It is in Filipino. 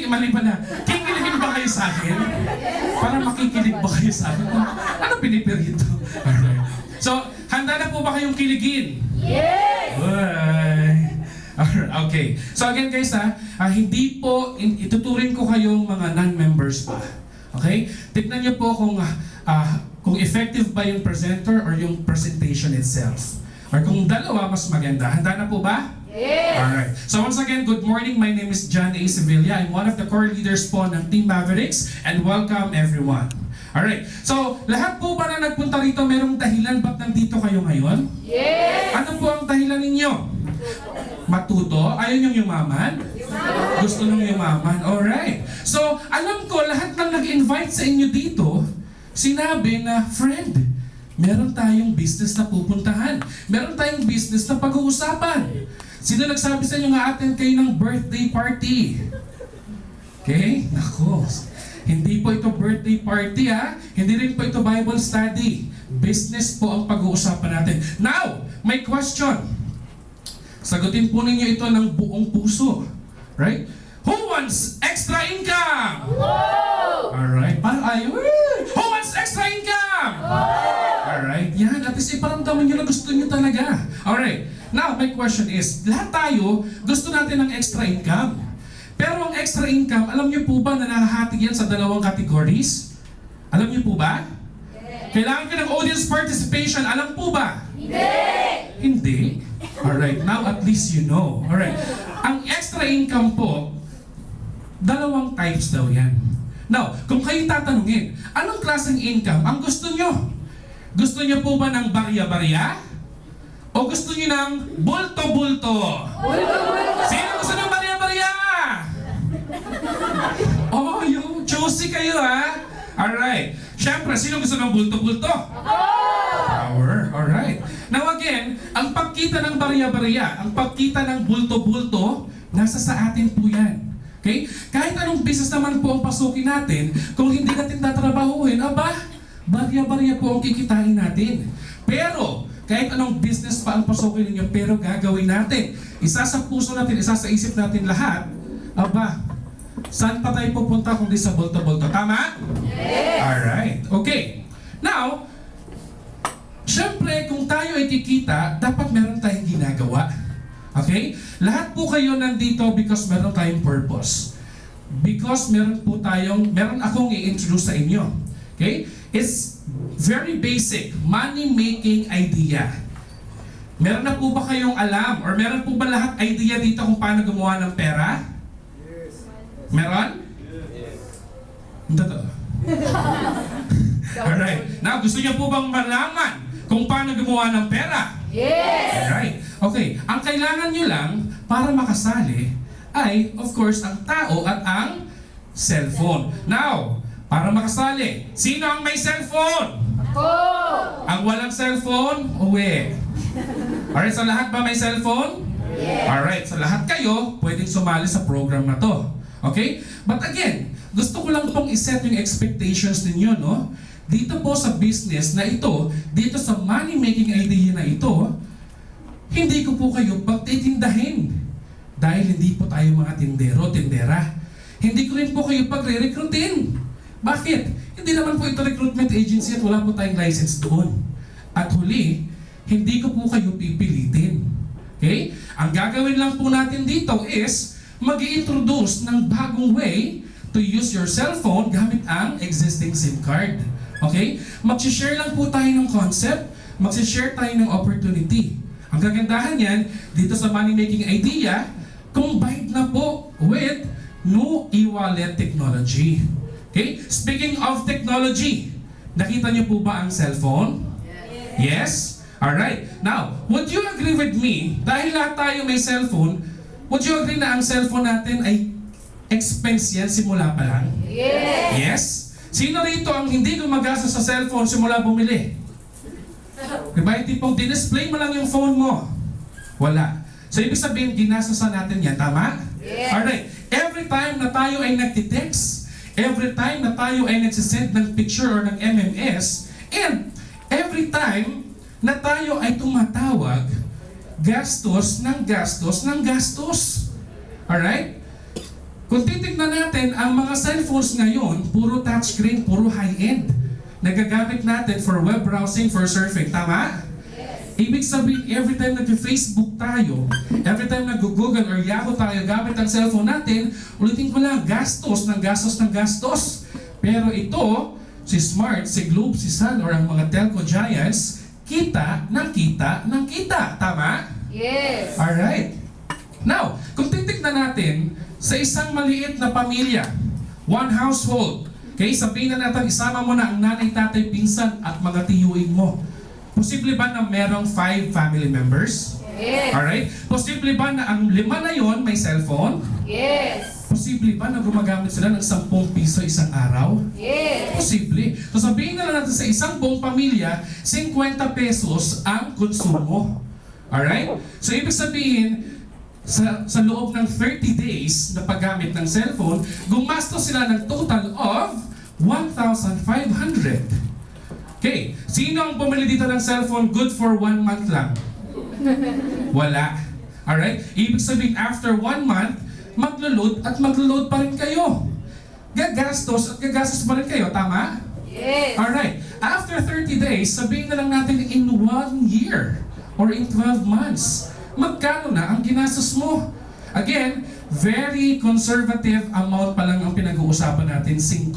mali ba na? Kikiligin ba kayo sa akin? Para makikilig ba kayo sa akin? Ano pinipirito? Alright. So, handa na po ba kayong kiligin? Yes! Alright, okay. So again guys hindi po ituturing ko kayong mga non-members pa. Okay? Tignan niyo po kung effective ba yung presenter or yung presentation itself. Or kung dalawa, mas maganda. Handa na po ba? Yes! Alright. So once again, good morning. My name is John A. Sevilla. I'm one of the core leaders po ng Team Mavericks and welcome everyone. Alright. So, lahat po ba na nagpunta rito, merong dahilan ba't nandito kayo ngayon? Yes! Ano po ang dahilan ninyo? Matuto? Ayaw niyong yumaman? Gusto niyong yumaman? Alright. So, alam ko, lahat ng nag-invite sa inyo dito, sinabi na, friend, meron tayong business na pupuntahan. Meron tayong business na pag-uusapan. Sino nagsabi sa inyo nga attend kayo ng birthday party? Okay? Nako. Hindi po ito birthday party Hindi rin po ito Bible study. Business po ang pag-uusapan natin. Now, may question. Sagutin po ninyo ito ng buong puso. Right? Who wants extra income? Whoa! Alright. Parang ayaw. Who wants extra income? Alright. Yan. At least iparamdaman nyo na gusto nyo talaga. Alright. Now, my question is, lahat tayo gusto natin ng extra income. Pero ang extra income, alam nyo po ba na nahahati yan sa dalawang categories? Alam nyo po ba? Kailangan ka ng audience participation. Alam po ba? Hindi. Alright, now at least you know. Alright. Ang extra income po, dalawang types daw yan. Now, kung kayo tatanungin, anong klaseng income ang gusto nyo? Gusto nyo po ba ng barya-barya? O gusto nyo ng bulto-bulto? Sino gusto ng barya-barya? Oh, yung choosy kayo Alright. Siyempre, sino gusto ng bulto-bulto? Power. Alright. Now again, ang pagkita ng barya-barya, ang pagkita ng bulto-bulto, nasa sa atin po yan. Okay? Kahit anong business naman po ang pasukin natin, kung hindi natin tatrabahuin, barya-barya po ang kikitain natin. Pero, kahit anong business pa ang pasukin ninyo, pero gagawin natin. Isa sa puso natin, isa sa isip natin lahat, saan pa tayo pupunta kung di sa bulto-bulto? Tama? Yes! Alright. Okay. Now, syempre, kung tayo ay kikita, dapat meron tayong ginagawa. Okay? Lahat po kayo nandito because meron tayong purpose. Because meron akong i-introduce sa inyo. Okay? It's very basic. Money-making idea. Meron na po ba kayong alam? Or meron po ba lahat idea dito kung paano gumawa ng pera? Meron? Totoo. Alright. Now, gusto niyo po bang malaman kung paano gumawa ng pera? Yes! Alright. Okay. Ang kailangan nyo lang para makasali ay, of course, ang tao at ang cellphone. Now, para makasali, sino ang may cellphone? Ako! Ang walang cellphone, uwi. Alright, so lahat ba may cellphone? Yes! Alright, so lahat kayo pwedeng sumali sa program na to. Okay? But again, gusto ko lang pong iset yung expectations ninyo, no? Dito po sa business na ito, dito sa money-making idea na ito, hindi ko po kayo pagtitindahin. Dahil hindi po tayo mga tindero, tindera. Hindi ko rin po kayo pagre-recruitin. Bakit? Hindi naman po ito recruitment agency at wala po tayong license doon. At huli, hindi ko po kayo pipilitin. Okay? Ang gagawin lang po natin dito is mag-i-introduce ng bagong way to use your cellphone gamit ang existing SIM card. Okay? Mag-share lang po tayo ng concept, mag-share tayo ng opportunity. Ang kagandahan yan, dito sa money-making idea, combined na po with new e-wallet technology. Okay? Speaking of technology, nakita niyo po ba ang cellphone? Yes? Alright. Now, would you agree with me, dahil lahat tayo may cellphone, would you agree na ang cellphone natin ay expense yan simula pa lang? Yes! Yes? Sino rito ang hindi gumagasa sa cellphone simula bumili? Diba? Yung tipong display mo lang yung phone mo. Wala. So, ibig sabihin, ginasasan natin yan. Tama? Yes! Alright. Every time na tayo ay nagtitext, every time na tayo ay nagsisend ng picture or ng MMS, and every time na tayo ay tumatawag, gastos ng gastos ng gastos. Alright? Kung titignan tignan natin, ang mga cellphones ngayon, puro touchscreen, puro high-end. Nagagamit natin for web browsing, for surfing. Tama? Ibig sabihin, every time nag-Facebook tayo, every time nag-Google or Yahoo tayo, gamit ang cellphone natin, ulitin ko lang, gastos ng gastos ng gastos. Pero ito, si Smart, si Globe, si Sun, or ang mga telco giants, kita ng kita ng kita. Tama? Yes. Alright. Now, kung titignan natin, sa isang maliit na pamilya, one household, okay, sabihin na natin, isama mo na ang nanay, tatay, pinsan, at mga tiyuin mo. Posible ba na merong 5 family members? Yes. Alright? Posible ba na ang 5 na yon may cellphone? Yes. Posible ba na gumagamit sila ng 10 piso isang araw? Yes. Posible. So sabihin na lang natin sa isang buong pamilya, 50 pesos ang konsumo. Alright? So ibig sabihin, sa loob ng 30 days na paggamit ng cellphone, gumastos sila ng total of 1,500. Okay, sino ang bumili dito ng cellphone good for 1 month lang? Wala. Alright? Ibig sabihin, after 1 month, maglo-load at maglo-load pa rin kayo. Gagastos at gagastos pa rin kayo. Tama? Yes. Alright. After 30 days, sabihin na lang natin in 1 year or in 12 months, magkano na ang ginastos mo? Again, very conservative amount pa lang ang pinag-uusapan natin, 5